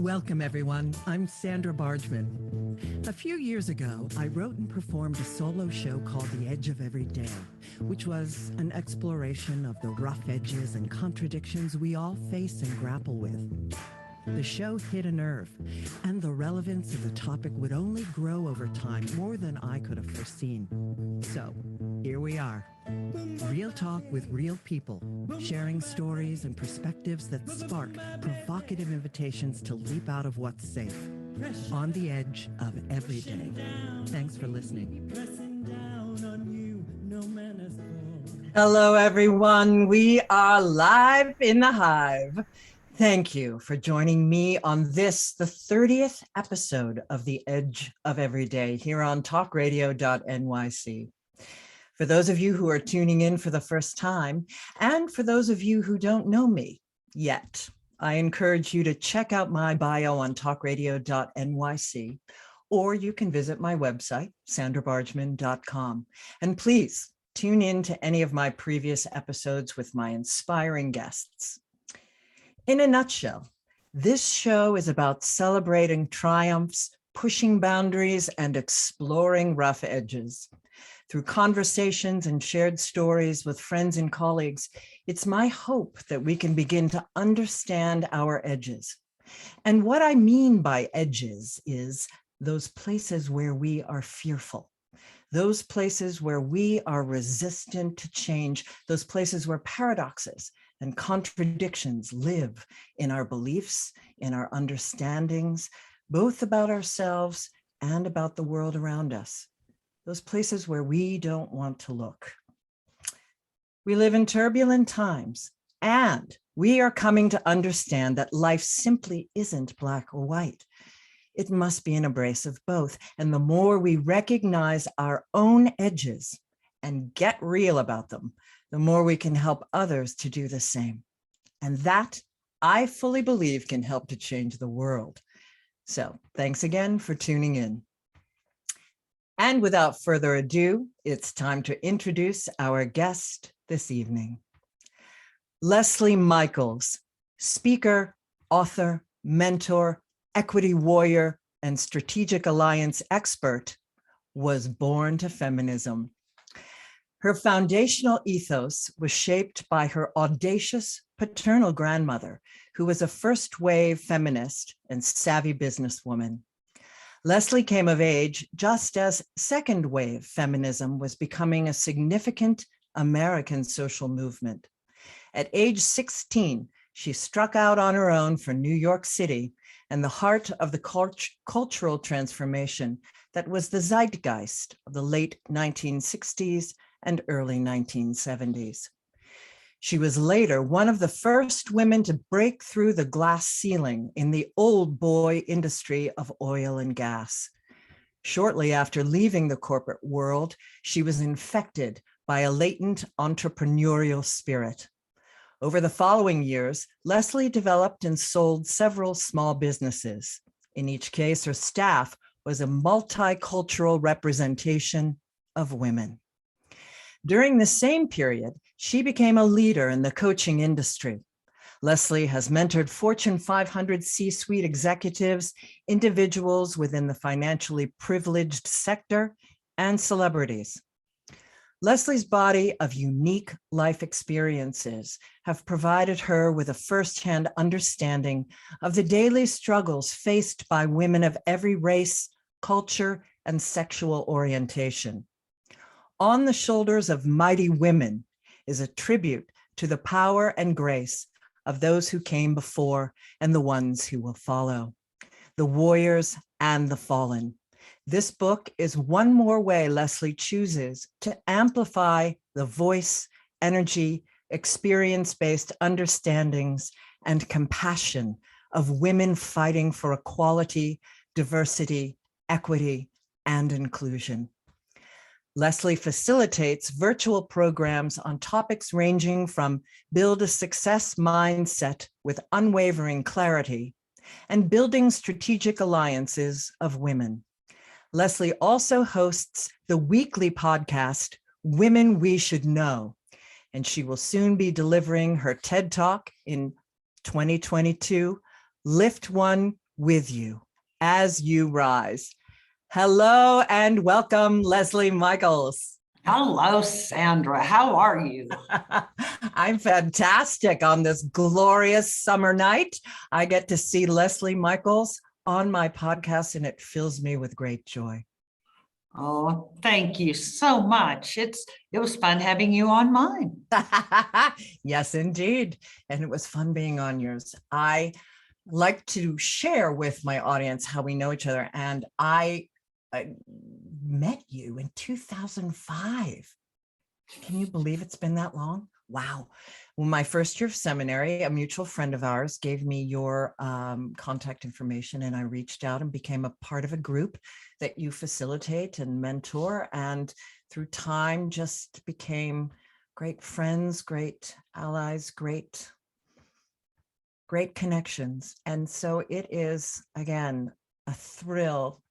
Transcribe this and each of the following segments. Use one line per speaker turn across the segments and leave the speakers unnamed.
Welcome, everyone. I'm Sandra Bargman. A few years ago, I wrote and performed a solo show called The Edge of Every Day, which was an exploration of the rough edges and contradictions we all face and grapple with. The show hit a nerve, and the relevance of the topic would only grow over time, more than I could have foreseen. So, here we are. Real talk with real people, sharing stories and perspectives that spark provocative invitations to leap out of what's safe, on the edge of every day. Thanks for listening. Hello, everyone. We are live in the Hive. Thank you for joining me on this, the 30th episode of The Edge of Every Day here on TalkRadio.NYC. For those of you who are tuning in for the first time, and for those of you who don't know me yet, I encourage you to check out my bio on TalkRadio.NYC, or you can visit my website, sandrabargman.com. And please tune in to any of my previous episodes with my inspiring guests. In a nutshell, this show is about celebrating triumphs, pushing boundaries, and exploring rough edges. Through conversations and shared stories with friends and colleagues, it's my hope that we can begin to understand our edges. And what I mean by edges is those places where we are fearful, those places where we are resistant to change, those places where paradoxes and contradictions live in our beliefs, in our understandings, both about ourselves and about the world around us. Those places where we don't want to look. We live in turbulent times, and we are coming to understand that life simply isn't black or white. It must be an embrace of both. And the more we recognize our own edges and get real about them, the more we can help others to do the same. And that, I fully believe, can help to change the world. So thanks again for tuning in. And without further ado, it's time to introduce our guest this evening. Lesley Michaels, speaker, author, mentor, equity warrior, and strategic alliance expert, was born to feminism. Her foundational ethos was shaped by her audacious paternal grandmother, who was a first-wave feminist and savvy businesswoman. Lesley came of age just as second-wave feminism was becoming a significant American social movement. At age 16, she struck out on her own for New York City and the heart of the cultural transformation that was the zeitgeist of the late 1960s and early 1970s. She was later one of the first women to break through the glass ceiling in the old boy industry of oil and gas. Shortly after leaving the corporate world, she was infected by a latent entrepreneurial spirit. Over the following years, Lesley developed and sold several small businesses. In each case, her staff was a multicultural representation of women. During the same period, she became a leader in the coaching industry. Lesley has mentored Fortune 500 C-suite executives, individuals within the financially privileged sector, and celebrities. Lesley's body of unique life experiences have provided her with a firsthand understanding of the daily struggles faced by women of every race, culture, and sexual orientation. On the Shoulders of Mighty Women is a tribute to the power and grace of those who came before and the ones who will follow, the warriors and the fallen. This book is one more way Lesley chooses to amplify the voice, energy, experience-based understandings, and compassion of women fighting for equality, diversity, equity, and inclusion. Lesley facilitates virtual programs on topics ranging from build a success mindset with unwavering clarity and building strategic alliances of women. Lesley also hosts the weekly podcast, Women We Should Know, and she will soon be delivering her TED Talk in 2022, Lift One, with you as you rise. Hello and welcome, Lesley Michaels.
Hello, Sandra. How are you?
I'm fantastic on this glorious summer night. I get to see Lesley Michaels on my podcast, and it fills me with great joy.
Oh, thank you so much. It was fun having you on mine.
Yes, indeed. And it was fun being on yours. I like to share with my audience how we know each other. And I met you in 2005. Can you believe it's been that long? Wow. Well, my first year of seminary, a mutual friend of ours gave me your contact information, and I reached out and became a part of a group that you facilitate and mentor. And through time, just became great friends, great allies, great connections. And so it is, again, a thrill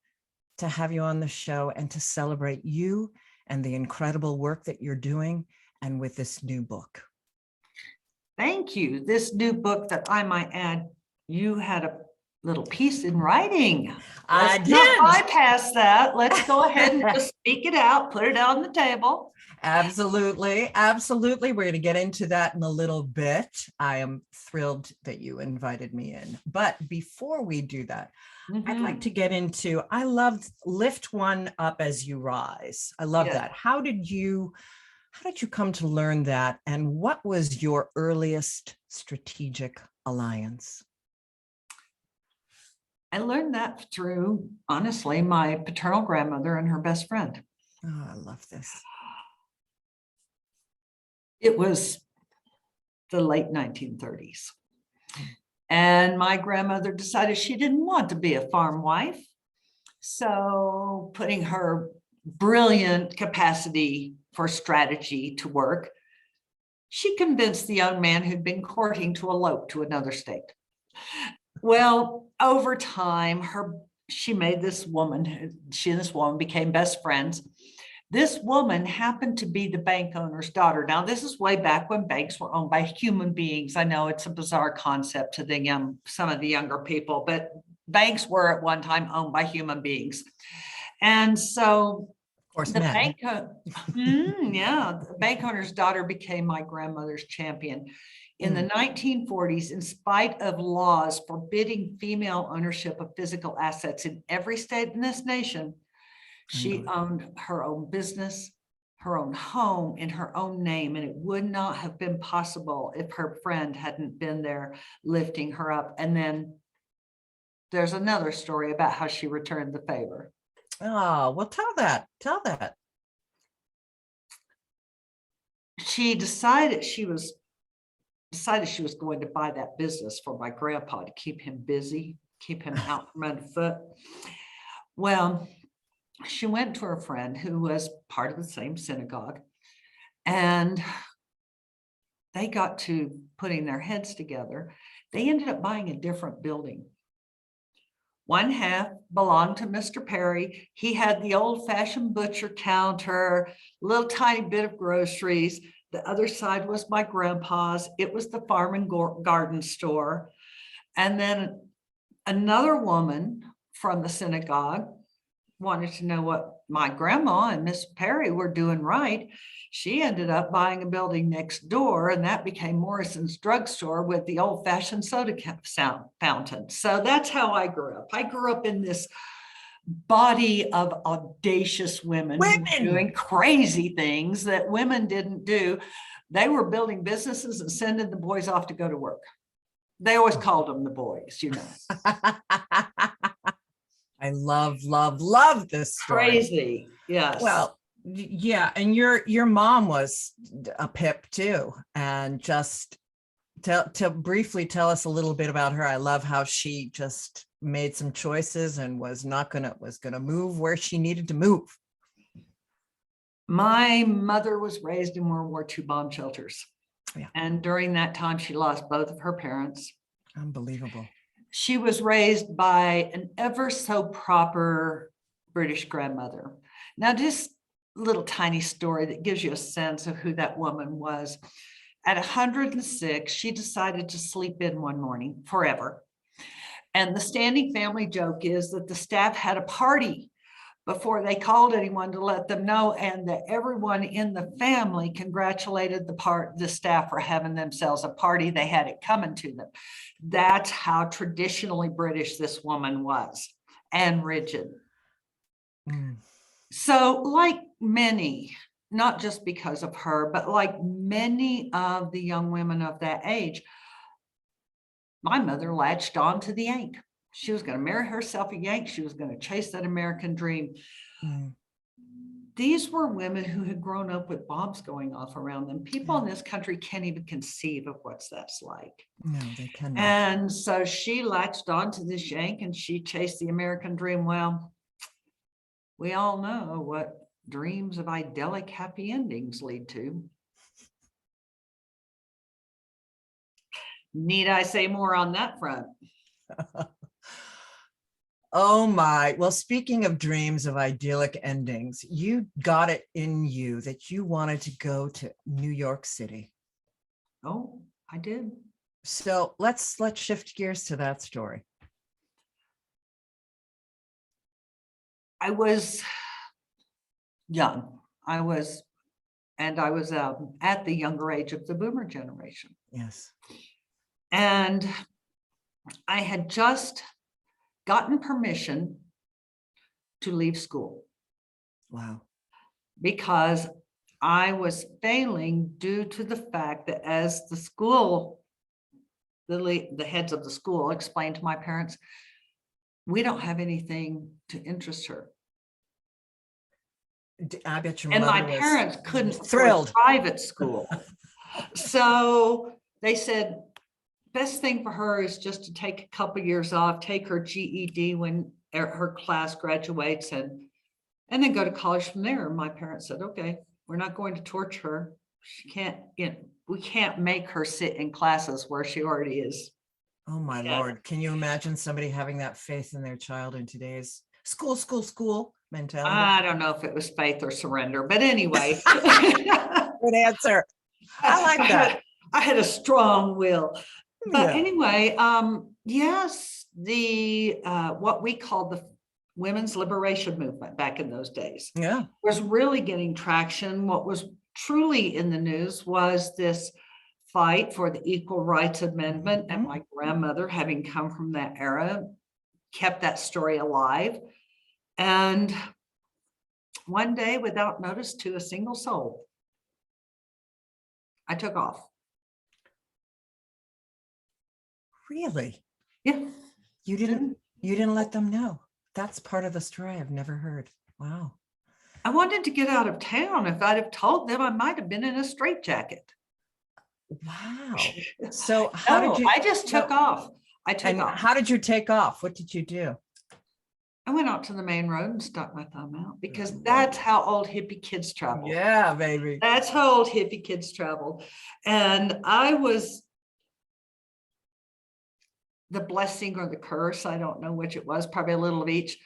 to have you on the show and to celebrate you and the incredible work that you're doing, and with this new book.
Thank you. This new book that I might add, you had a little piece in writing.
I
Let's
did.
not bypass that. Let's go ahead and just speak it out, put it out on the table.
Absolutely. Absolutely. We're going to get into that in a little bit. I am thrilled that you invited me in. But before we do that, I'd like to get into, I love lift one up as you rise. I love that. How did you come to learn that? And what was your earliest strategic alliance?
I learned that through, honestly, my paternal grandmother and her best friend.
Oh, I love this.
It was the late 1930s. And my grandmother decided she didn't want to be a farm wife. So putting her brilliant capacity for strategy to work, she convinced the young man who'd been courting to elope to another state. Well, over time, she made this woman, she and this woman became best friends. This woman happened to be the bank owner's daughter. Now, this is way back when banks were owned by human beings. I know it's a bizarre concept to some of the younger people, but banks were at one time owned by human beings. And so the bank owner's daughter became my grandmother's champion. In the 1940s, in spite of laws forbidding female ownership of physical assets in every state in this nation, she owned her own business, her own home in her own name, and it would not have been possible if her friend hadn't been there lifting her up. And then there's another story about how she returned the favor.
Oh, well, tell that.
She decided she was going to buy that business for my grandpa to keep him busy, keep him out from underfoot. Well, she went to her friend who was part of the same synagogue, and they got to putting their heads together. They ended up buying a different building. One half belonged to Mr. Perry. He had the old-fashioned butcher counter, a little tiny bit of groceries. The other side was my grandpa's. It was the farm and garden store. And then another woman from the synagogue wanted to know what my grandma and Miss Perry were doing right. She ended up buying a building next door, and that became Morrison's drugstore with the old-fashioned soda fountain. So that's how I grew up. I grew up in this body of audacious women doing crazy things that women didn't do. They were building businesses and sending the boys off to go to work. They always called them the boys, you know.
I love this story.
Crazy, yes.
Well, yeah, and your mom was a pip too, and just to briefly tell us a little bit about her. I love how she just made some choices and was gonna move where she needed to move.
My mother was raised in World War II bomb shelters, and during that time, she lost both of her parents.
Unbelievable.
She was raised by an ever so proper British grandmother. Now, just a little tiny story that gives you a sense of who that woman was. At 106, she decided to sleep in one morning forever. And the standing family joke is that the staff had a party before they called anyone to let them know, and that everyone in the family congratulated the staff for having themselves a party. They had it coming to them. That's how traditionally British this woman was, and rigid. So like many, not just because of her, but like many of the young women of that age, my mother latched on to the Yank. She was going to marry herself a Yank. She was going to chase that American dream. These were women who had grown up with bombs going off around them. People in this country can't even conceive of what that's like.
No, they cannot.
And so she latched on to this Yank and she chased the American dream. Well, we all know what dreams of idyllic happy endings lead to. Need I say more on that front?
Oh my. Well, speaking of dreams of idyllic endings, you got it in you that you wanted to go to New York City.
Oh, I did.
So let's shift gears to that story.
I was young. I was at the younger age of the boomer generation.
Yes.
And I had just gotten permission to leave school.
Wow.
Because I was failing due to the fact that as the school, the heads of the school explained to my parents, we don't have anything to interest her.
I bet your
And
mother
my
was
parents couldn't
thrilled.
afford private school. So they said, best thing for her is just to take a couple years off, take her GED when her class graduates, and then go to college from there. And my parents said, okay, we're not going to torture her. She can't, we can't make her sit in classes where she already is.
Oh my Lord. Can you imagine somebody having that faith in their child in today's school mentality?
I don't know if it was faith or surrender, but anyway.
Good answer. I like that.
I had a strong will. But anyway, yes, the what we called the women's liberation movement back in those days was really getting traction. What was truly in the news was this fight for the Equal Rights Amendment. And my grandmother, having come from that era, kept that story alive. And one day, without notice to a single soul, I took off.
Really?
Yeah.
You didn't let them know. That's part of the story I've never heard. Wow.
I wanted to get out of town. If I'd have told them, I might have been in a straitjacket.
Wow. So how did you?
I just took off. I took off.
How did you take off? What did you do?
I went out to the main road and stuck my thumb out, because that's how old hippie kids travel.
Yeah, baby.
That's how old hippie kids traveled. And I was the blessing or the curse. I don't know which it was, probably a little of each.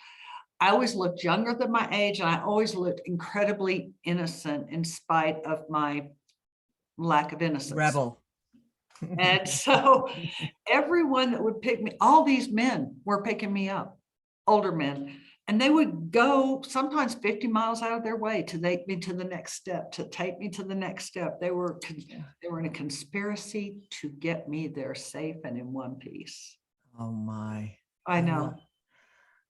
I always looked younger than my age, and I always looked incredibly innocent in spite of my lack of innocence.
Rebel.
And so everyone that would pick me, all these men were picking me up, older men, and they would go sometimes 50 miles out of their way to take me to the next step, They were in a conspiracy to get me there safe and in one piece.
Oh my.
I know.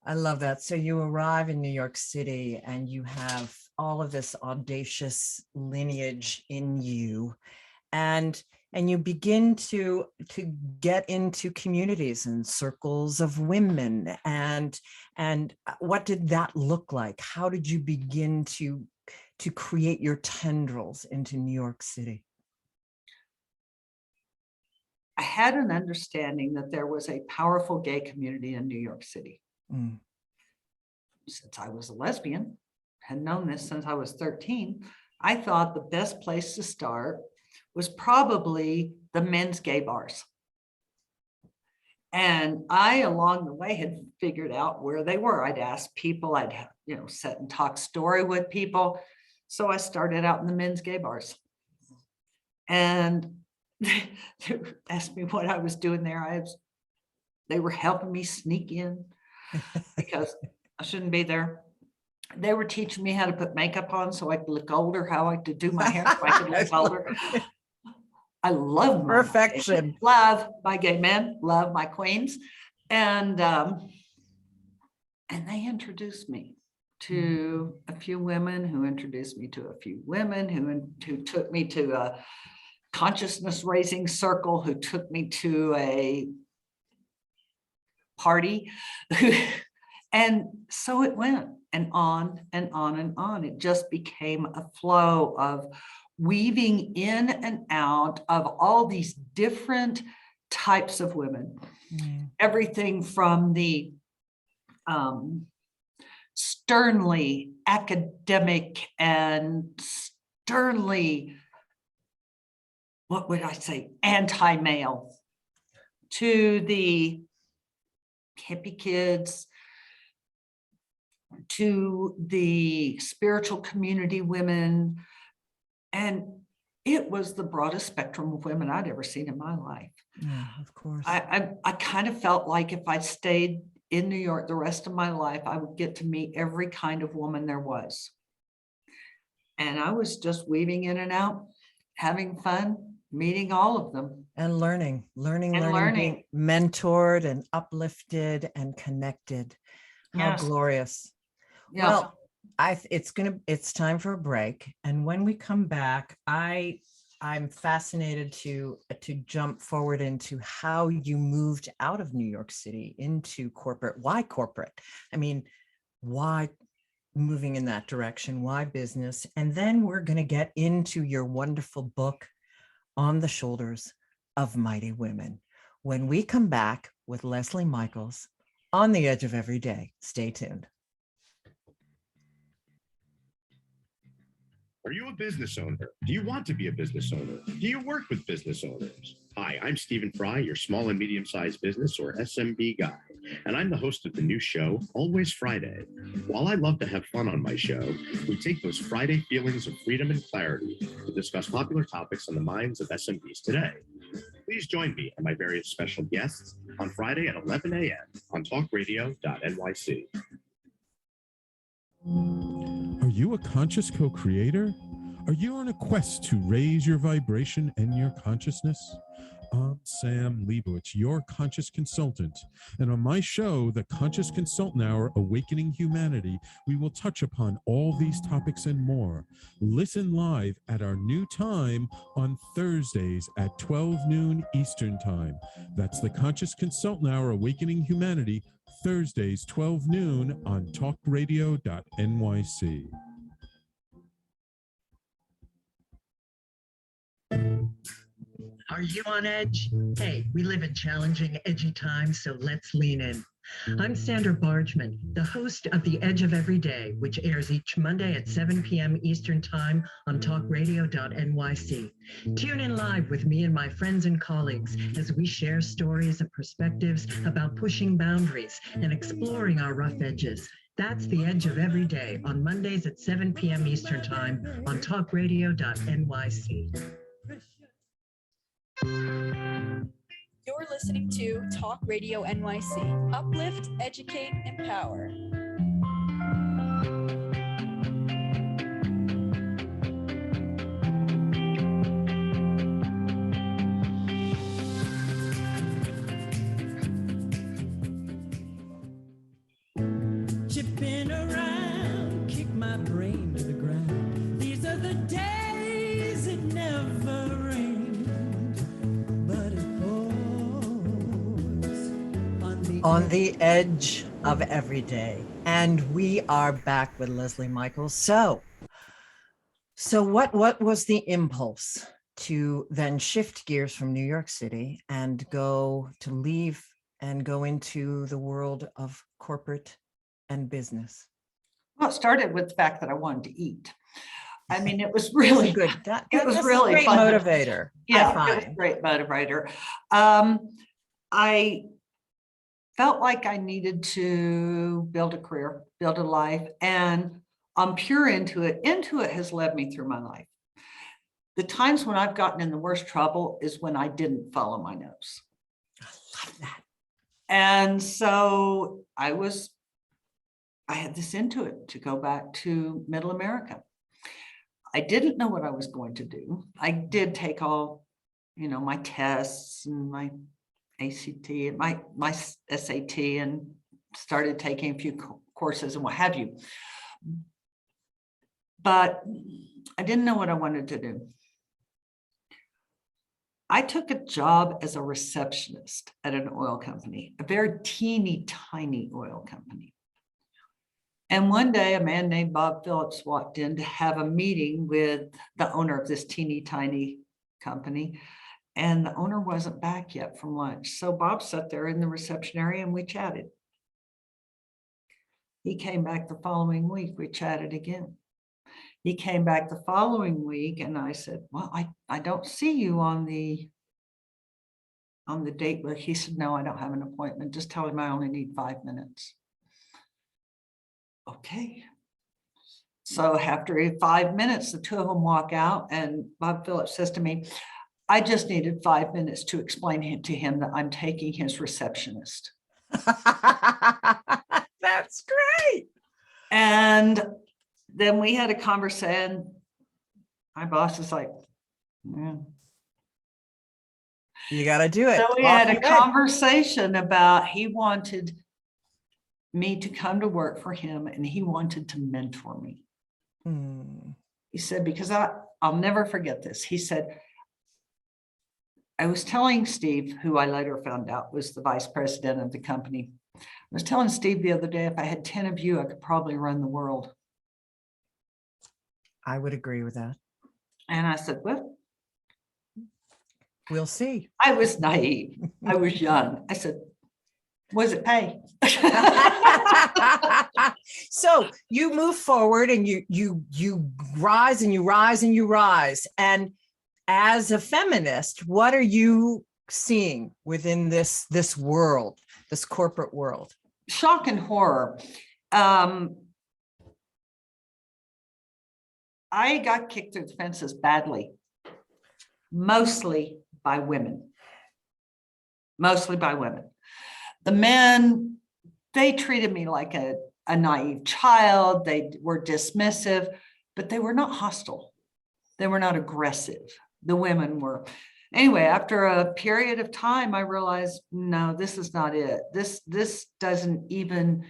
I love that. So you arrive in New York City and you have all of this audacious lineage in you, and you begin to get into communities and circles of women. And what did that look like? How did you begin to create your tendrils into New York City?
I had an understanding that there was a powerful gay community in New York City. Since I was a lesbian, had known this since I was 13, I thought the best place to start was probably the men's gay bars. And I, along the way, had figured out where they were. I'd ask people, I'd sit and talk story with people. So I started out in the men's gay bars. And they asked me what I was doing there. I was They were helping me sneak in because I shouldn't be there. They were teaching me how to put makeup on so I could look older, how I could do my hair so I could look older. I love my
Perfection.
Love my gay men, love my queens. And they introduced me to a few women who introduced me to a few women who took me to a consciousness raising circle, who took me to a party. And so it went, and on and on and on. It just became a flow of weaving in and out of all these different types of women. Everything from the sternly academic and sternly, what would I say, anti-male, to the hippie kids, to the spiritual community women. And it was the broadest spectrum of women I'd ever seen in my life.
Yeah, of course.
I kind of felt like if I stayed in New York the rest of my life, I would get to meet every kind of woman there was. And I was just weaving in and out, having fun, meeting all of them.
And learning, being mentored and uplifted and connected. How
Yes.
glorious.
Yeah.
Well, it's time for a break. And when we come back, I'm fascinated to jump forward into how you moved out of New York City into corporate. Why corporate? I mean, why moving in that direction? Why business? And then we're going to get into your wonderful book, On the Shoulders of Mighty Women, when we come back with Lesley Michaels on the Edge of Every Day. Stay tuned.
Are you a business owner? Do you want to be a business owner? Do you work with business owners? Hi, I'm Stephen Fry, your small and medium-sized business or SMB guy, and I'm the host of the new show, Always Friday. While I love to have fun on my show, we take those Friday feelings of freedom and clarity to discuss popular topics on the minds of SMBs today. Please join me and my various special guests on Friday at 11 a.m. on TalkRadio.NYC.
Are you a conscious co-creator? Are you on a quest to raise your vibration and your consciousness? I'm Sam Leibowitz, your conscious consultant. And on my show, The Conscious Consultant Hour, Awakening Humanity, we will touch upon all these topics and more. Listen live at our new time on Thursdays at 12 noon Eastern Time. That's The Conscious Consultant Hour, Awakening Humanity, Thursdays, 12 noon on TalkRadio.NYC.
Are you on edge? Hey, we live in challenging, edgy times, so let's lean in. I'm Sandra Bargman, the host of The Edge of Every Day, which airs each Monday at 7 p.m. Eastern Time on TalkRadio.NYC. Tune in live with me and my friends and colleagues as we share stories and perspectives about pushing boundaries and exploring our rough edges. That's The Edge of Every Day on Mondays at 7 p.m. Eastern Time on TalkRadio.NYC.
You're listening to Talk Radio NYC. Uplift, educate, empower.
Chipping around, kick my brain to the ground. These are the days it never rained, but it pours
On the Edge of Every Day. And we are back with Lesley Michaels. So what was the impulse to then shift gears from New York City and leave and go into the world of corporate and business?
Well, it started with the fact that I wanted to eat. I mean, it was really
good.
It was
that's
really
a great
fun.
motivator.
Yeah, it was a great motivator. I felt like I needed to build a career, build a life, and I'm pure into it. Intuit has led me through my life. The times when I've gotten in the worst trouble is when I didn't follow my nose.
I love that.
And so I had this intuit to go back to Middle America. I didn't know what I was going to do. I did take all, my tests and my ACT and my SAT, and started taking a few courses and what have you. But I didn't know what I wanted to do. I took a job as a receptionist at an oil company, a very teeny tiny oil company. And one day a man named Bob Phillips walked in to have a meeting with the owner of this teeny tiny company. And the owner wasn't back yet from lunch. So Bob sat there in the reception area and we chatted. He came back the following week, we chatted again. He came back the following week and I said, well, I don't see you on the date book. He said, no, I don't have an appointment. Just tell him I only need 5 minutes. Okay. So after 5 minutes, the two of them walk out and Bob Phillips says to me, I just needed 5 minutes to explain to him that I'm taking his receptionist.
That's great.
And then we had a conversation. My boss is like, yeah.
You got to do it.
So we
Off
had a
you went.
conversation about he wanted me to come to work for him and he wanted to mentor me. He said, because I'll never forget this. He said, I was telling Steve, who I later found out was the vice president of the company. I was telling Steve the other day, if I had 10 of you, I could probably run the world.
I would agree with that.
And I said, well,
We'll see.
I was naive. I was young. I said, what does it pay?
So you move forward and you rise and you rise and you rise. And as a feminist, what are you seeing within this world, this corporate world?
Shock and horror. I got kicked through the fences badly, mostly by women. Mostly by women. The men, they treated me like a naive child. They were dismissive, but they were not hostile. They were not aggressive. The women were. Anyway, after a period of time, I realized, no, this is not it. This doesn't even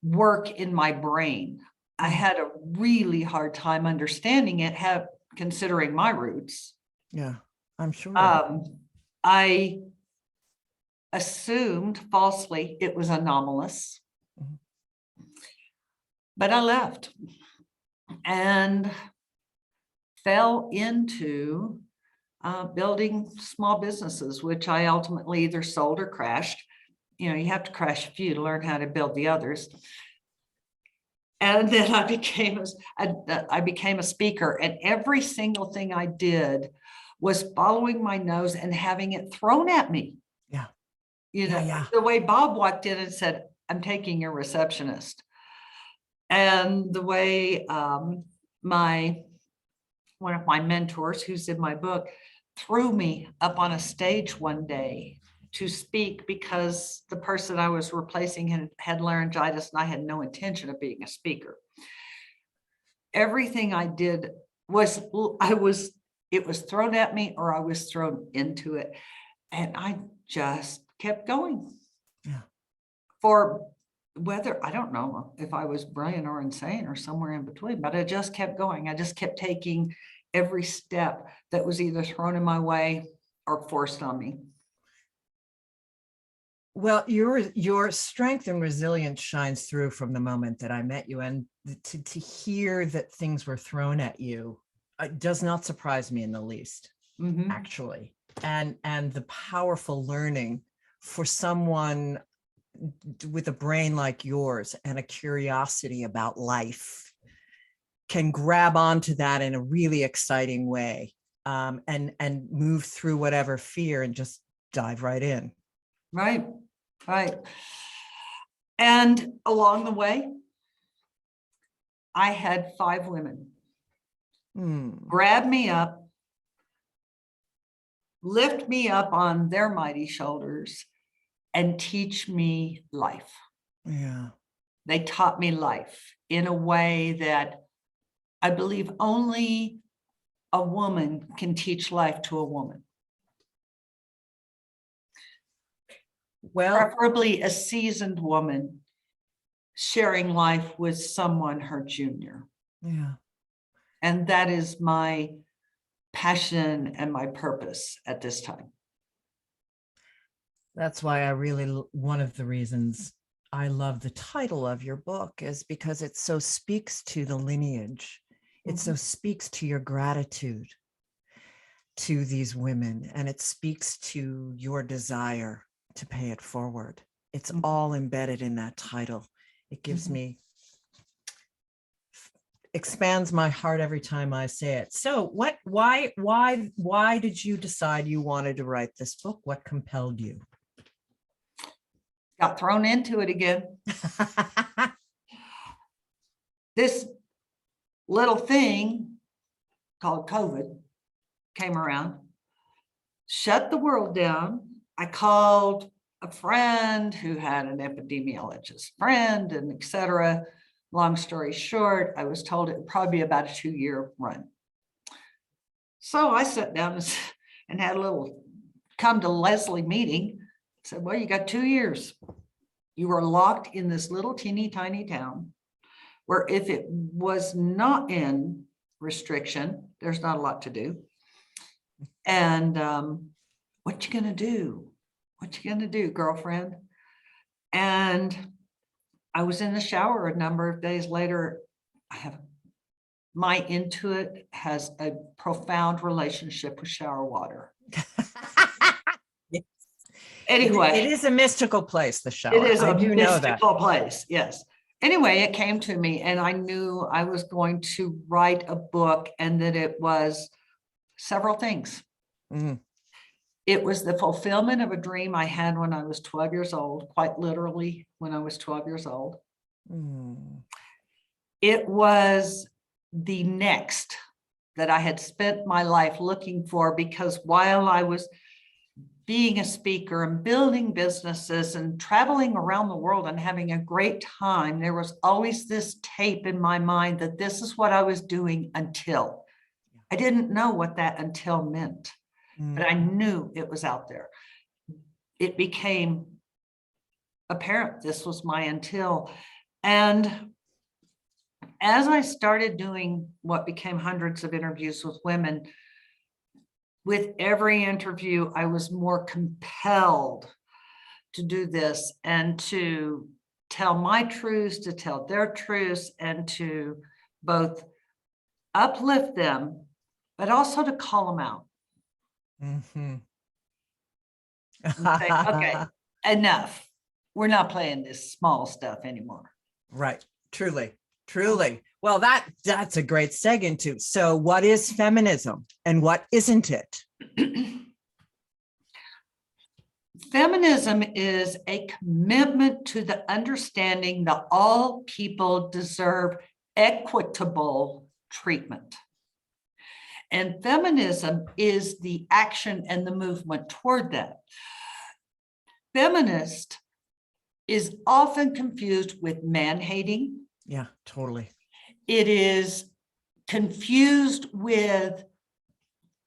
work in my brain. I had a really hard time understanding it, considering my roots.
Yeah, I'm sure.
I assumed falsely it was anomalous, but I left and fell into building small businesses, which I ultimately either sold or crashed. You have to crash a few to learn how to build the others. And then I became a speaker, and every single thing I did was following my nose and having it thrown at me.
Yeah.
The way Bob walked in and said, I'm taking your receptionist. And the way one of my mentors, who's in my book, threw me up on a stage one day to speak because the person I was replacing had laryngitis and I had no intention of being a speaker. Everything I did it was thrown at me or I was thrown into it. And I just kept going.
Yeah.
For whether, I don't know if I was brilliant or insane or somewhere in between, but I just kept going. I just kept taking every step that was either thrown in my way or forced on me.
Well, your strength and resilience shines through from the moment that I met you, and to hear that things were thrown at you does not surprise me in the least, actually. And the powerful learning for someone with a brain like yours and a curiosity about life can grab onto that in a really exciting way, and move through whatever fear and just dive right in.
Right. And along the way, I had 5 women grab me up, lift me up on their mighty shoulders, and teach me life.
Yeah.
They taught me life in a way that I believe only a woman can teach life to a woman.
Well,
Preferably a seasoned woman sharing life with someone her junior.
yeah.
And that is my passion and my purpose at this time.
That's why I really, one of the reasons I love the title of your book is because it so speaks to the lineage. It so speaks to your gratitude to these women, and it speaks to your desire to pay it forward. It's all embedded in that title. It gives me, expands my heart every time I say it. So why did you decide you wanted to write this book? What compelled you?
Got thrown into it again. This little thing called COVID came around, shut the world down. I called a friend who had an epidemiologist friend and et cetera. Long story short, I was told it would probably be about a 2-year run. So I sat down and had a little come to Lesley meeting. Said, well, you got 2 years. You were locked in this little teeny tiny town where if it was not in restriction, there's not a lot to do. And what you gonna do? What you gonna do, girlfriend? And I was in the shower a number of days later. My Intuit has a profound relationship with shower water. Anyway,
it is a mystical place, the shower.
it is
I
a
do know that.
mystical place. Yes. Anyway, it came to me and I knew I was going to write a book and that it was several things.
Mm.
It was the fulfillment of a dream I had when I was 12 years old, quite literally when I was 12 years old.
Mm.
It was the next that I had spent my life looking for, because while I was being a speaker and building businesses and traveling around the world and having a great time, there was always this tape in my mind that this is what I was doing until. I didn't know what that until meant, but I knew it was out there. It became apparent this was my until. And as I started doing what became hundreds of interviews with women, with every interview, I was more compelled to do this and to tell my truths, to tell their truths, and to both uplift them, but also to call them out.
Mm-hmm.
And say, okay, enough. We're not playing this small stuff anymore.
Right. Truly. Truly. Well, that's a great seg into. So what is feminism and what isn't it?
Feminism is a commitment to the understanding that all people deserve equitable treatment. And feminism is the action and the movement toward that. Feminist is often confused with man-hating.
Yeah, totally.
It is confused with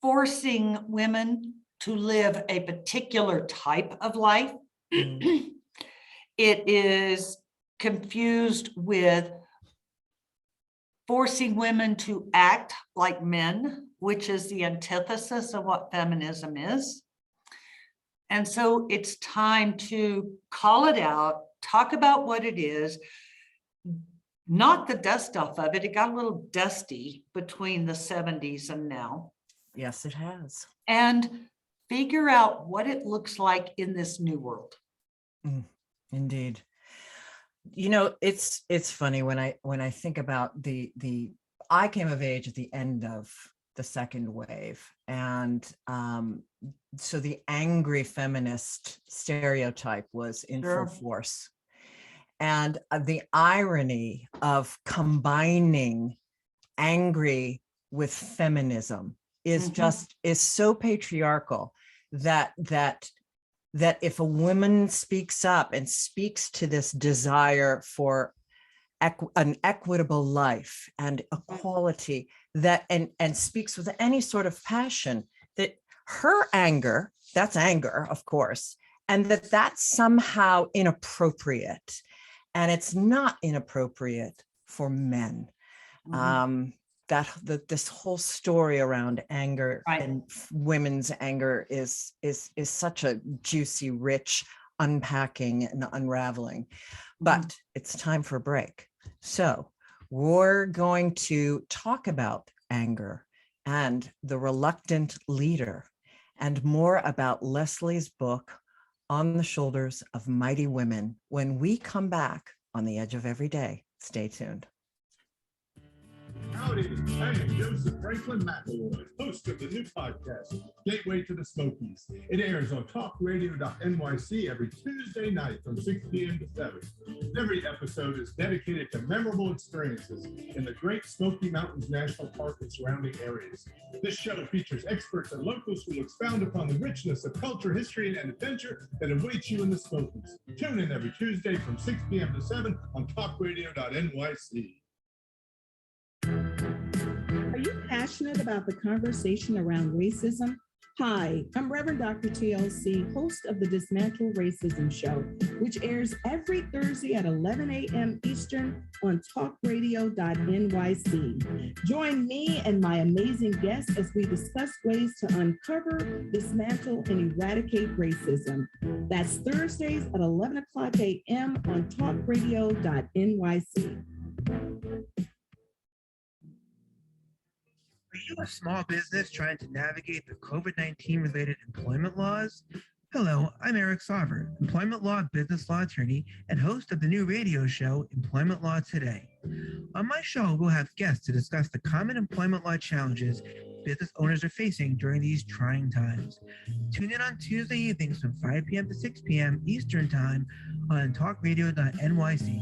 forcing women to live a particular type of life.
Mm.
It is confused with forcing women to act like men, which is the antithesis of what feminism is. And so it's time to call it out, talk about what it is, knock the dust off of it. It got a little dusty between the 70s and now.
Yes, it has.
And figure out what it looks like in this new world.
Indeed. You know, it's funny when I think about I came of age at the end of the second wave, and so the angry feminist stereotype was in full force, and the irony of combining angry with feminism is just is so patriarchal that that if a woman speaks up and speaks to this desire for an equitable life and equality, that and speaks with any sort of passion, that her anger, that's anger, of course, and that's somehow inappropriate. And it's not inappropriate for men. This whole story around anger and women's anger is such a juicy, rich unpacking and unraveling. But it's time for a break. So we're going to talk about anger and the reluctant leader, and more about Lesley's book, On the Shoulders of Mighty Women, when we come back on The Edge of Every Day. Stay tuned.
Howdy, I am Joseph Franklin McElroy, host of the new podcast, Gateway to the Smokies. It airs on TalkRadio.NYC every Tuesday night from 6 p.m. to 7. Every episode is dedicated to memorable experiences in the Great Smoky Mountains National Park and surrounding areas. This show features experts and locals who will expound upon the richness of culture, history, and adventure that awaits you in the Smokies. Tune in every Tuesday from 6 p.m. to 7 on TalkRadio.NYC.
Are you passionate about the conversation around racism? Hi, I'm Reverend Dr. TLC, host of the Dismantle Racism Show, which airs every Thursday at 11 a.m. Eastern on TalkRadio.NYC. Join me and my amazing guests as we discuss ways to uncover, dismantle, and eradicate racism. That's Thursdays at 11 o'clock a.m. on TalkRadio.NYC.
Are you a small business trying to navigate the COVID-19 related employment laws? Hello, I'm Eric Sauver, employment law business law attorney and host of the new radio show, Employment Law Today. On my show, we'll have guests to discuss the common employment law challenges business owners are facing during these trying times. Tune in on Tuesday evenings from 5 p.m. to 6 p.m. Eastern Time on TalkRadio.NYC.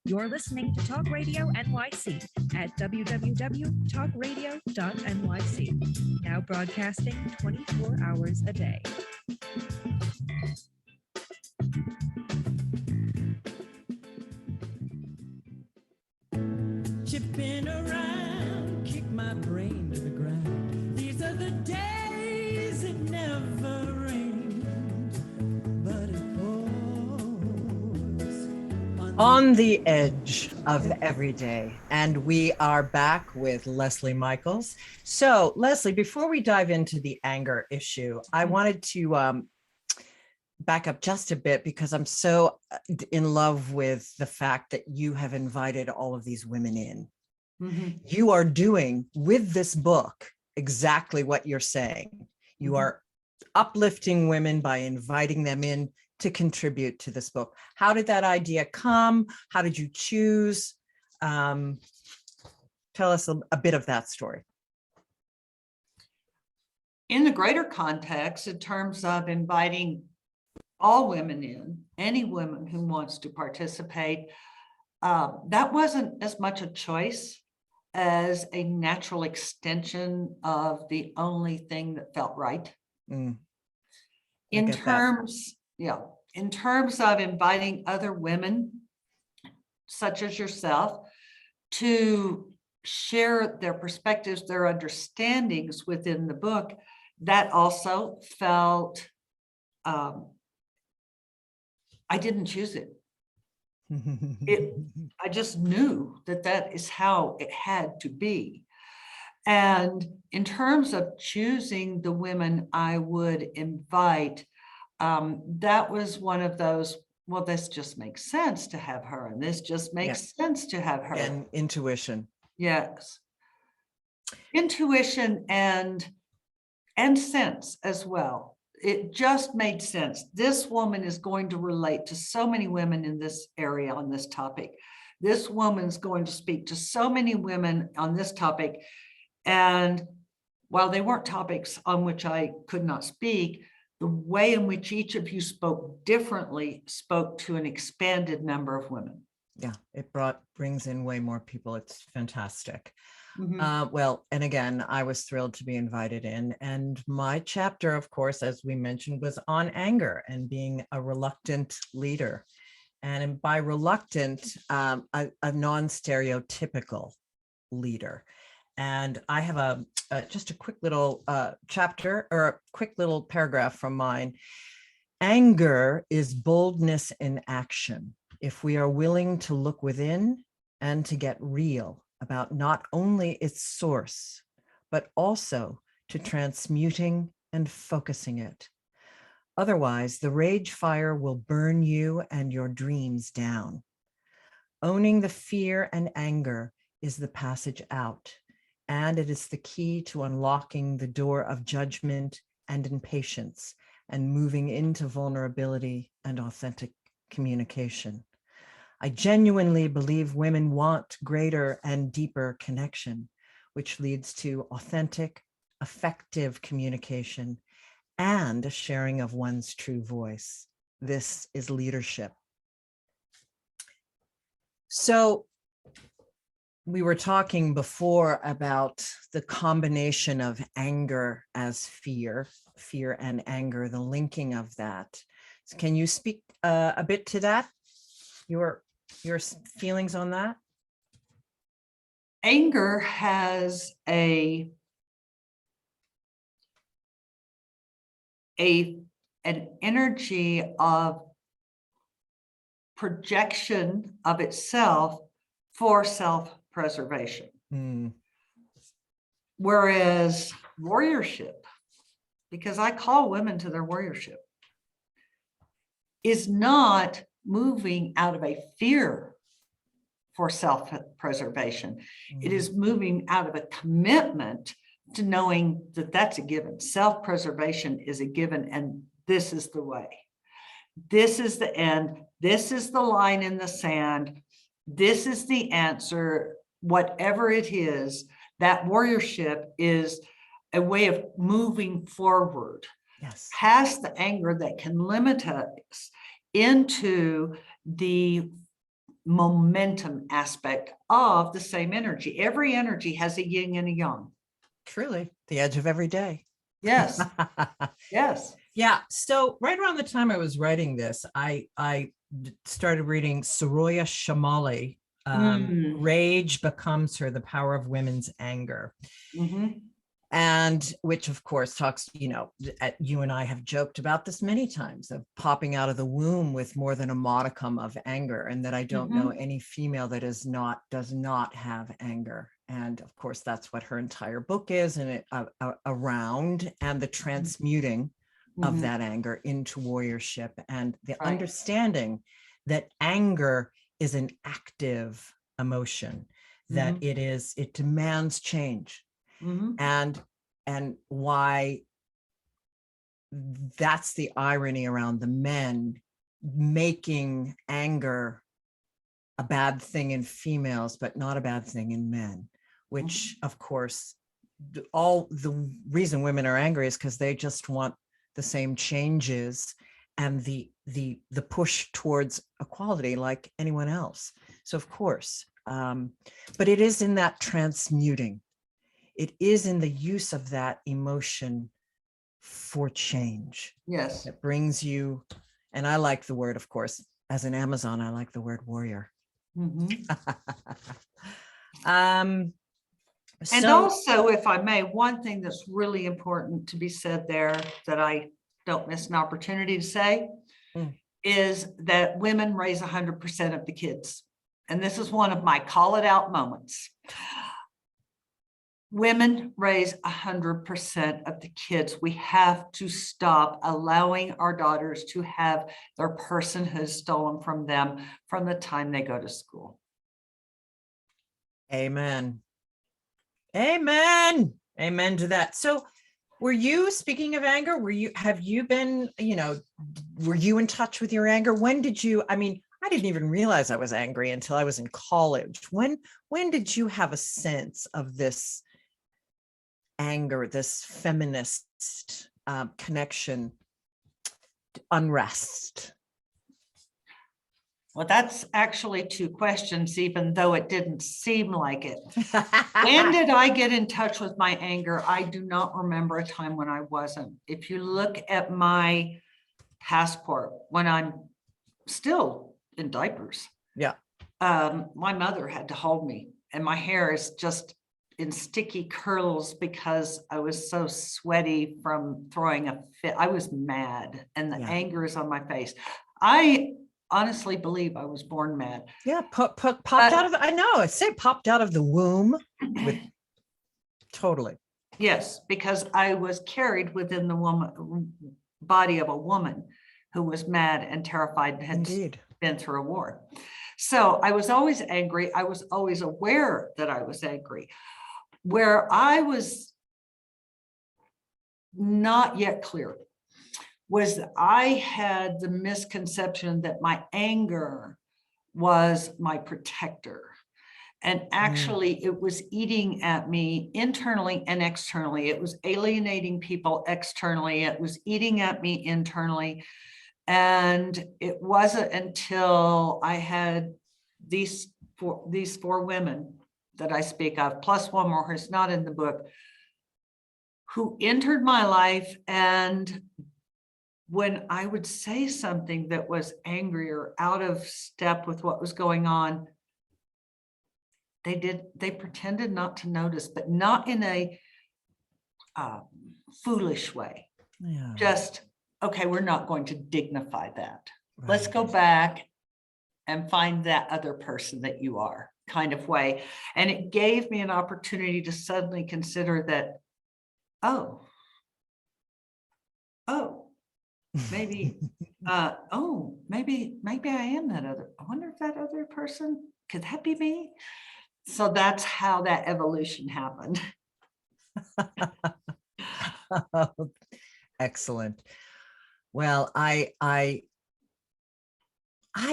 You're listening to Talk Radio NYC at www.talkradio.nyc, now broadcasting 24 hours a day.
Chipping around, kick my brain to the ground. These are the days it never rained, but it
On the Edge of Every Day. And we are back with Lesley Michaels. So, Lesley, before we dive into the anger issue, I wanted to back up just a bit because I'm so in love with the fact that you have invited all of these women in. You are doing with this book exactly what you're saying. You are uplifting women by inviting them in to contribute to this book. How did that idea come? How did you choose? Tell us a bit of that story.
In the greater context, in terms of inviting all women in, any woman who wants to participate, that wasn't as much a choice as a natural extension of the only thing that felt right. In terms of inviting other women, such as yourself, to share their perspectives, their understandings within the book, that also felt, I didn't choose it. I just knew that is how it had to be. And in terms of choosing the women I would invite, that was one of those, well, this just makes sense to have her, and this just makes sense to have her.
And intuition.
Yes. Intuition and sense as well. It just made sense. This woman is going to relate to so many women in this area on this topic. This woman's going to speak to so many women on this topic. And while they weren't topics on which I could not speak, the way in which each of you spoke differently spoke to an expanded number of women.
Yeah, it brings in way more people. It's fantastic. Well, and again, I was thrilled to be invited in. And my chapter, of course, as we mentioned, was on anger and being a reluctant leader. And by reluctant, a non-stereotypical leader. And I have just a quick little chapter or a quick little paragraph from mine. Anger is boldness in action. If we are willing to look within and to get real about not only its source, but also to transmuting and focusing it. Otherwise, the rage fire will burn you and your dreams down. Owning the fear and anger is the passage out, and it is the key to unlocking the door of judgment and impatience and moving into vulnerability and authentic communication. I genuinely believe women want greater and deeper connection, which leads to authentic, effective communication and a sharing of one's true voice. This is leadership. So we were talking before about the combination of anger as fear and anger, the linking of that. So can you speak a bit to that? Your feelings on that?
Anger has an energy of projection of itself for self-preservation. Whereas warriorship, because I call women to their warriorship, is not moving out of a fear for self-preservation. It is moving out of a commitment to knowing that that's a given. Self-preservation is a given, and this is the way. This is the end. This is the line in the sand. This is the answer. Whatever it is, that warriorship is a way of moving forward.
Yes.
Past the anger that can limit us into the momentum aspect of the same energy. Every energy has a yin and a yang.
Truly, the edge of every day.
Yes. Yes.
Yeah. So right around the time I was writing this, I started reading Soraya Chemaly. Rage Becomes Her, The Power of Women's Anger. And which of course talks, you and I have joked about this many times, of popping out of the womb with more than a modicum of anger, and that I don't know any female that does not have anger. And of course, that's what her entire book is, and around and the transmuting of that anger into warriorship, and the understanding that anger is an active emotion, that it demands change. And why that's the irony around the men making anger a bad thing in females, but not a bad thing in men, which of course, all the reason women are angry is because they just want the same changes and the push towards equality like anyone else. So of course, but it is in that transmuting. It is in the use of that emotion for change.
Yes.
It brings you, and I like the word, of course, as an Amazon, I like the word warrior.
And also, if I may, one thing that's really important to be said there that I don't miss an opportunity to say is that women raise 100% of the kids. And this is one of my call it out moments. Women raise 100% of the kids. We have to stop allowing our daughters to have their personhood stolen from them from the time they go to school.
Amen. Amen. Amen to that. So were you, speaking of anger, have you been, were you in touch with your anger? When did you, I didn't even realize I was angry until I was in college. When did you have a sense of this anger, this feminist connection, unrest?
Well, that's actually two questions, even though it didn't seem like it. When did I get in touch with my anger? I do not remember a time when I wasn't. If you look at my passport, when I'm still in diapers,
Yeah.
my mother had to hold me, and my hair is just in sticky curls because I was so sweaty from throwing a fit. I was mad, and the
Yeah.
anger is on my face. I honestly believe I was born mad.
Yeah, popped out of I know, I say popped out of the womb with totally.
Yes, because I was carried within the woman body of a woman who was mad and terrified and had
Indeed.
been through a war. So I was always angry. I was always aware that I was angry. Where I was not yet clear was that I had the misconception that my anger was my protector. And actually, it was eating at me internally and externally. It was alienating people externally. It was eating at me internally. And it wasn't until I had these four women that I speak of, plus one more who's not in the book, who entered my life. And when I would say something that was angry or out of step with what was going on, they pretended not to notice, but not in a foolish way.
Yeah.
Just, okay, we're not going to dignify that.
Right.
Let's go back and find that other person that you are, kind of way. And it gave me an opportunity to suddenly consider that, maybe, maybe I am that other. I wonder if that other person, could that be me? So that's how that evolution happened.
Excellent. Well, I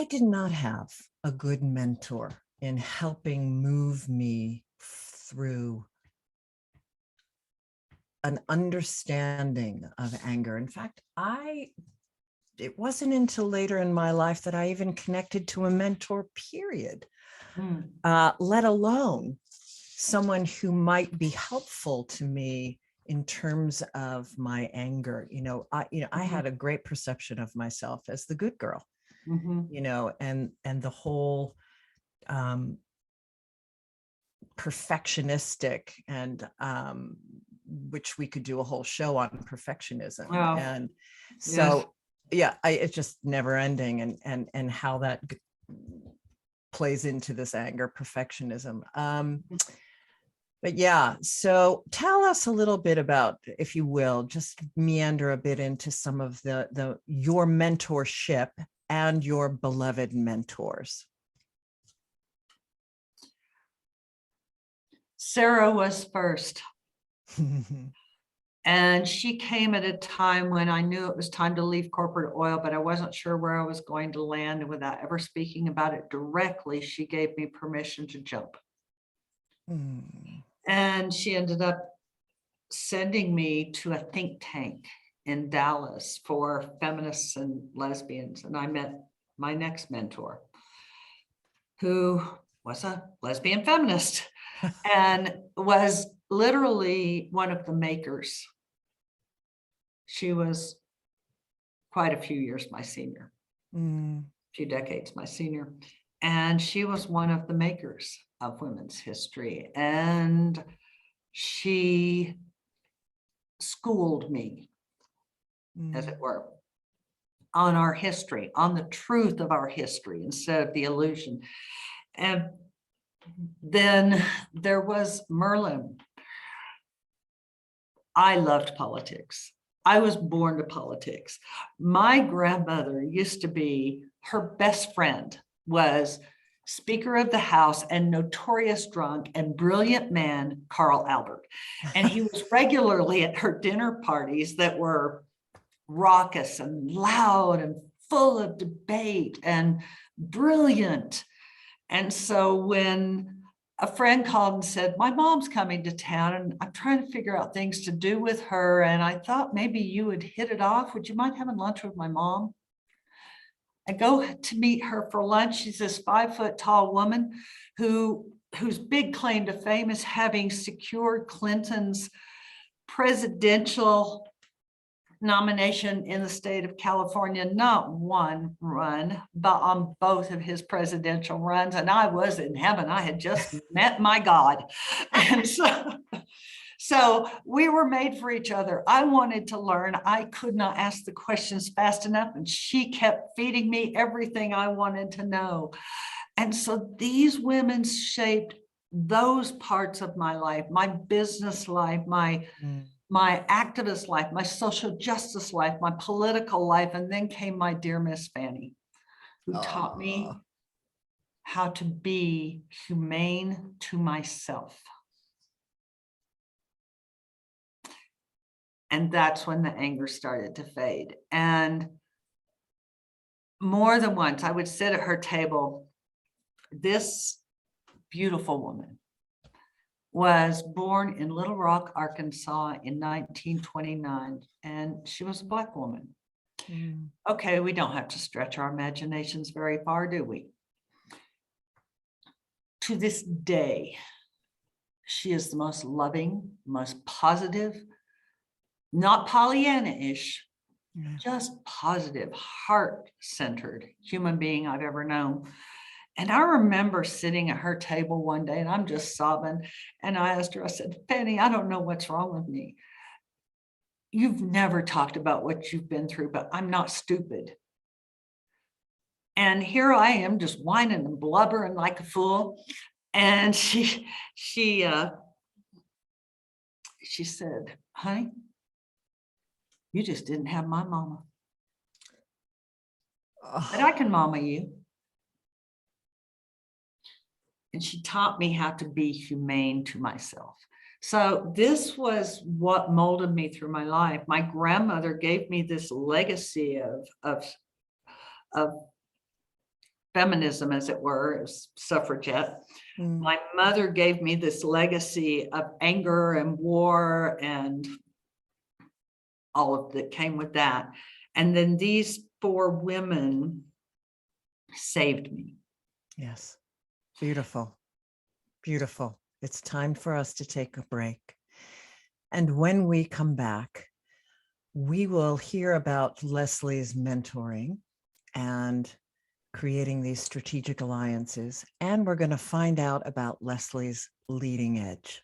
did not have a good mentor in helping move me through an understanding of anger. In fact, it wasn't until later in my life that I even connected to a mentor, period. Let alone someone who might be helpful to me in terms of my anger. I had a great perception of myself as the good girl, and the whole perfectionistic, and which we could do a whole show on perfectionism.
Wow.
And so,
yes.
It's just never ending, and how that plays into this anger, perfectionism. But yeah, so tell us a little bit about, if you will, just meander a bit into some of your mentorship and your beloved mentors.
Sarah was first. And she came at a time when I knew it was time to leave corporate oil, but I wasn't sure where I was going to land. And without ever speaking about it directly, she gave me permission to jump. And she ended up sending me to a think tank in Dallas for feminists and lesbians. And I met my next mentor, who was a lesbian feminist and was literally one of the makers. She was quite a few years my senior, few decades my senior. And she was one of the makers of women's history. And she schooled me, as it were, on our history, on the truth of our history instead of the illusion. And then there was Merlin. I loved politics. I was born to politics. My grandmother used to be, her best friend was Speaker of the House and notorious drunk and brilliant man, Carl Albert. And he was regularly at her dinner parties that were raucous and loud and full of debate and brilliant. And so when a friend called and said, my mom's coming to town and I'm trying to figure out things to do with her, and I thought maybe you would hit it off. Would you mind having lunch with my mom? I go to meet her for lunch. She's this 5-foot tall woman whose big claim to fame is having secured Clinton's presidential nomination in the state of California, not one run, but on both of his presidential runs. And I was in heaven. I had just met my God. And so we were made for each other. I wanted to learn. I could not ask the questions fast enough, and she kept feeding me everything I wanted to know. And so these women shaped those parts of my life, my business life, my activist life, my social justice life, my political life. And then came my dear Miss Fanny, who taught me how to be humane to myself. And that's when the anger started to fade. And more than once, I would sit at her table. This beautiful woman was born in Little Rock, Arkansas in 1929, and she was a Black woman. Okay, we don't have to stretch our imaginations very far, do we? To this day, she is the most loving, most positive, not Pollyanna-ish, just positive, heart-centered human being I've ever known. And I remember sitting at her table one day and I'm just sobbing. And I asked her, I said, Fanny, I don't know what's wrong with me. You've never talked about what you've been through, but I'm not stupid. And here I am just whining and blubbering like a fool. And she said, honey, you just didn't have my mama. But I can mama you. And she taught me how to be humane to myself. So this was what molded me through my life. My grandmother gave me this legacy of feminism, as it were, as suffragette. My mother gave me this legacy of anger and war and all of that came with that. And then these 4 women saved me.
Yes. Beautiful. Beautiful. It's time for us to take a break. And when we come back, we will hear about Lesley's mentoring and creating these strategic alliances. And we're going to find out about Lesley's leading edge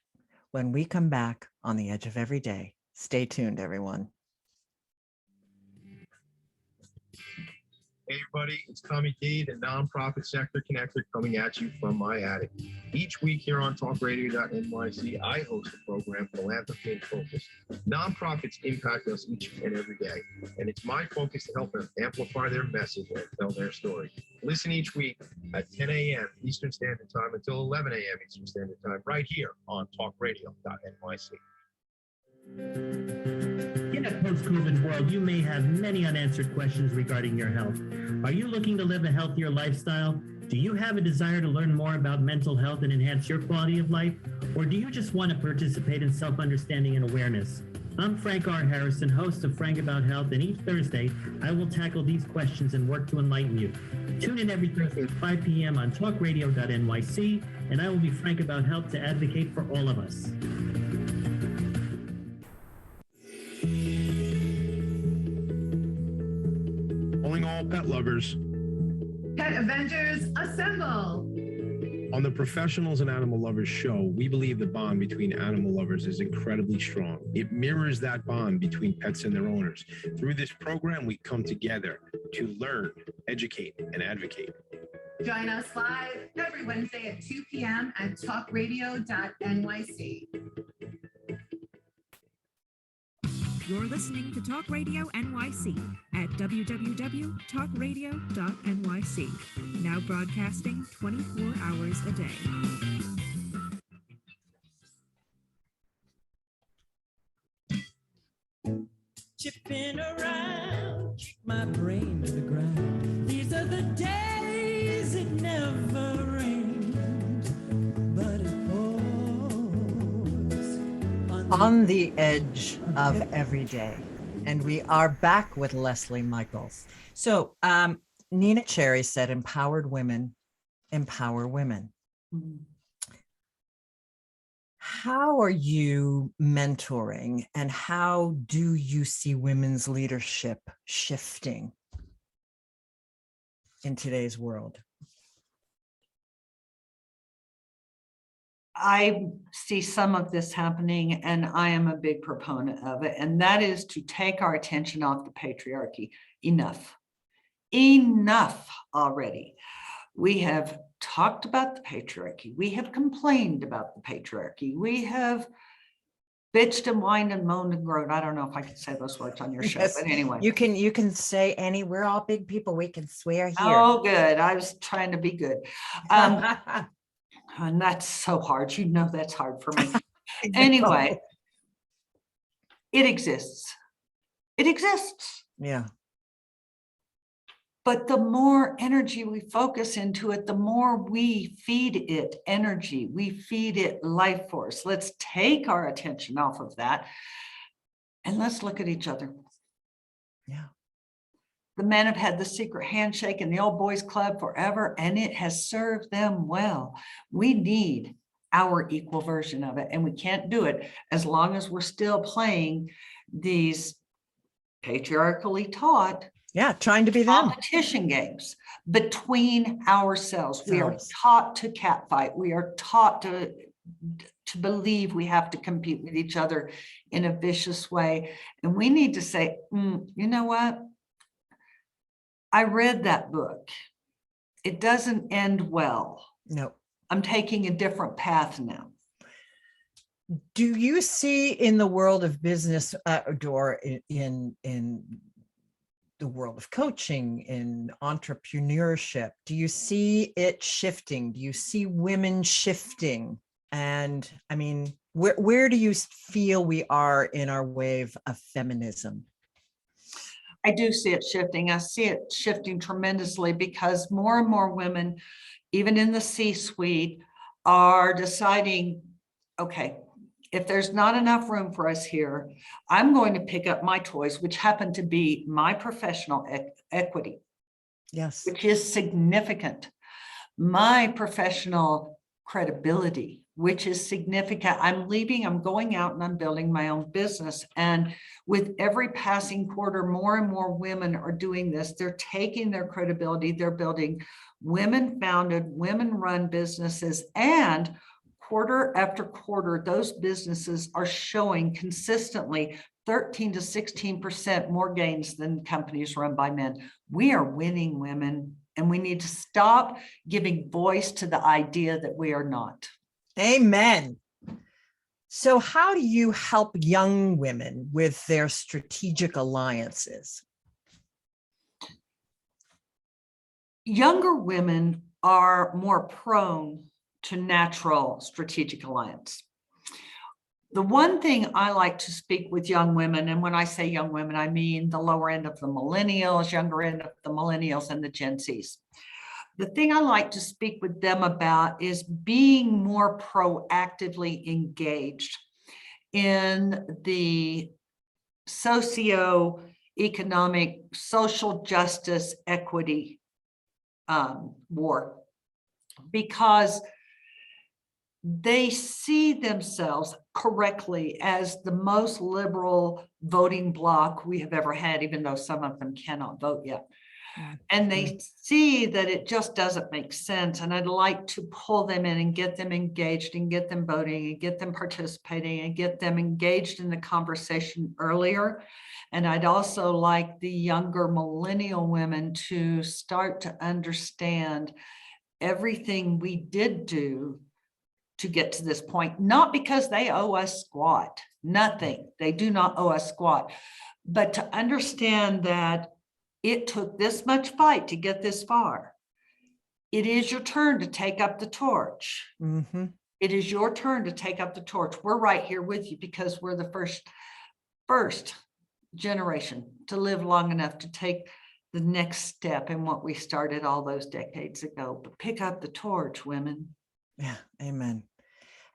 when we come back on The Edge of Every Day. Stay tuned, everyone.
Hey everybody, it's Tommy D, the nonprofit sector connector, coming at you from my attic. Each week here on TalkRadio.NYC, I host a program, Philanthropy in Focus. Nonprofits impact us each and every day, and it's my focus to help them amplify their message and tell their story. Listen each week at 10 a.m. Eastern Standard Time until 11 a.m. Eastern Standard Time, right here on TalkRadio.NYC.
In a post-COVID world, you may have many unanswered questions regarding your health. Are you looking to live a healthier lifestyle? Do you have a desire to learn more about mental health and enhance your quality of life? Or do you just want to participate in self-understanding and awareness? I'm Frank R. Harrison, host of Frank About Health, and each Thursday, I will tackle these questions and work to enlighten you. Tune in every Thursday at 5 p.m. on TalkRadio.NYC, and I will be frank about health to advocate for all of us.
Calling all pet lovers.
Pet Avengers, assemble!
On the Professionals and Animal Lovers show, we believe the bond between animal lovers is incredibly strong. It mirrors that bond between pets and their owners. Through this program, we come together to learn, educate, and advocate.
Join us live every Wednesday at 2 p.m. at TalkRadio.NYC.
You're listening to Talk Radio NYC at www.talkradio.nyc. Now broadcasting 24 hours a day.
Chipping around, kick my brain to the ground. These are the days it never rained, but it pours
On the Edge of Every Day. And we are back with Lesley Michaels. So Nina Cherry said, empowered women empower women.
Mhm.
How are you mentoring, and how do you see women's leadership shifting in today's world?
I see some of this happening, and I am a big proponent of it, and that is to take our attention off the patriarchy. Enough already. We have talked about the patriarchy. We have complained about the patriarchy. We have bitched and whined and moaned and groaned. I don't know if I can say those words on your show,
Yes,
but anyway.
you can say any, we're all big people, we can swear here.
Oh, good. I was trying to be good. And that's so hard. You know, that's hard for me. Anyway, it exists. It exists.
Yeah.
But the more energy we focus into it, the more we feed it energy, we feed it life force. Let's take our attention off of that and let's look at each other.
Yeah.
The men have had the secret handshake in the old boys club forever, and it has served them well. We need our equal version of it, and we can't do it as long as we're still playing these patriarchally taught
trying to be them.
Competition games between ourselves. We are taught to catfight. We are taught to believe we have to compete with each other in a vicious way. And we need to say, you know what? I read that book. It doesn't end well.
No.
I'm taking a different path now.
Do you see in the world of business or in the world of coaching, in entrepreneurship, do you see it shifting? Do you see women shifting? And I mean, where do you feel we are in our wave of feminism?
I do see it shifting. I see it shifting tremendously because more and more women, even in the C-suite, are deciding, okay, if there's not enough room for us here, I'm going to pick up my toys, which happen to be my professional equity.
Yes.
Which is significant. My professional credibility, which is significant. I'm leaving, I'm going out and I'm building my own business. And with every passing quarter, more and more women are doing this. They're taking their credibility. They're building women-founded, women-run businesses, and quarter after quarter, those businesses are showing consistently 13 to 16% more gains than companies run by men. We are winning, women, and we need to stop giving voice to the idea that we are not.
Amen. So how do you help young women with their strategic alliances?
Younger women are more prone to natural strategic alliance. The one thing I like to speak with young women, and when I say young women, I mean the lower end of the millennials, younger end of the millennials, and the Gen Zs. The thing I like to speak with them about is being more proactively engaged in the socio-economic, social justice, equity war, because they see themselves correctly as the most liberal voting bloc we have ever had, even though some of them cannot vote yet. And they see that it just doesn't make sense. And I'd like to pull them in and get them engaged and get them voting and get them participating and get them engaged in the conversation earlier. And I'd also like the younger millennial women to start to understand everything we did do to get to this point, not because they owe us squat, nothing. They do not owe us squat, but to understand that it took this much fight to get this far. It is your turn to take up the torch.
Mm-hmm.
It is your turn to take up the torch. We're right here with you because we're the first generation to live long enough to take the next step in what we started all those decades ago. But pick up the torch, women.
Yeah, amen.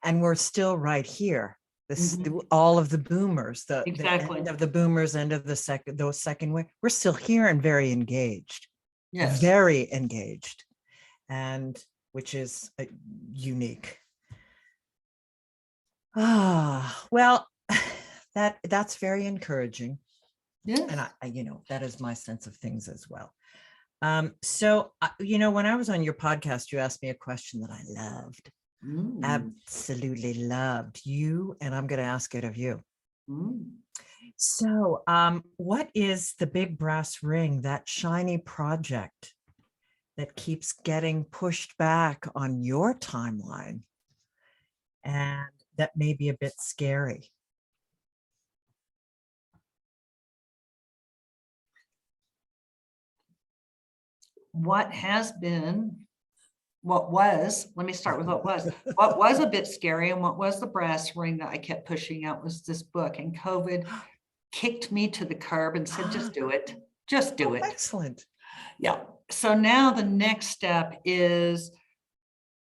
And we're still right here. All of the boomers, the end of the boomers, end of the second wave, we're still here and very engaged.
Yes.
very engaged, and which is unique. Well, that's very encouraging.
Yes.
And that is my sense of things as well. So, when I was on your podcast, you asked me a question that I loved, absolutely loved you, and I'm going to ask it of you. So, what is the big brass ring, that shiny project that keeps getting pushed back on your timeline and that may be a bit scary?
What was, let me start with what was a bit scary and what was the brass ring that I kept pushing out was this book, and COVID kicked me to the curb and said, just do it. Just do it.
Excellent.
Yeah. So now the next step is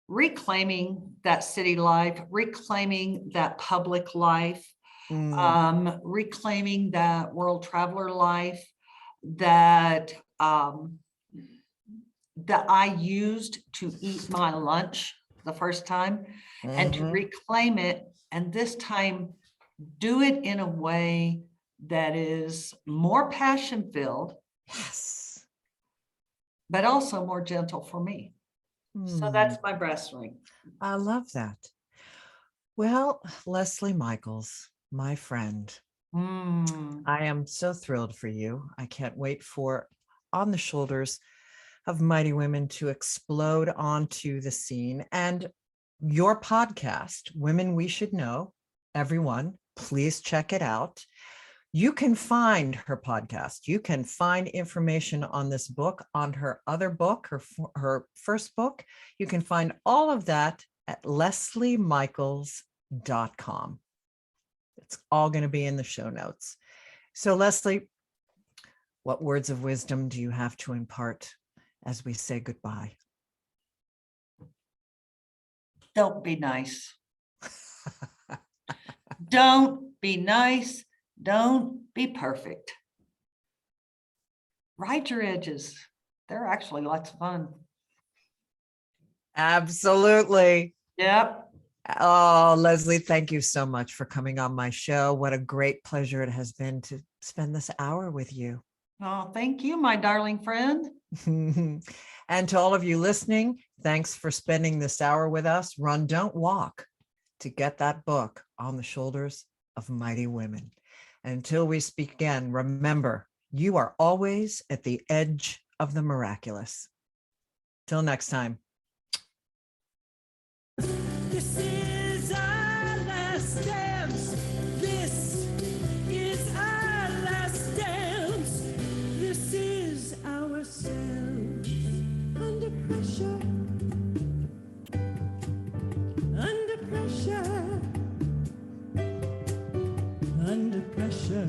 reclaiming that city life, reclaiming that public life, reclaiming that world traveler life that that I used to eat my lunch the first time, and to reclaim it, and this time do it in a way that is more passion-filled,
yes,
but also more gentle for me. So that's my brass ring.
I love that. Well, Lesley Michaels, my friend, I am so thrilled for you. I can't wait for On the Shoulders of Mighty Women to explode onto the scene. And your podcast, Women We Should Know, everyone, please check it out. You can find her podcast. You can find information on this book, on her other book, her first book. You can find all of that at lesliemichaels.com. It's all going to be in the show notes. So, Lesley, what words of wisdom do you have to impart as we say goodbye?
Don't be nice. Don't be nice. Don't be perfect. Ride your edges. They're actually lots of fun.
Absolutely.
Yep.
Oh, Lesley, thank you so much for coming on my show. What a great pleasure it has been to spend this hour with you.
Oh, thank you, my darling friend.
And to all of you listening, thanks for spending this hour with us. Run, don't walk to get that book, On the Shoulders of Mighty Women. Until we speak again, remember, you are always at the edge of the miraculous. Till next time.
This is our last dance. This is our last dance. This is ourselves under pressure. Under pressure. Under pressure.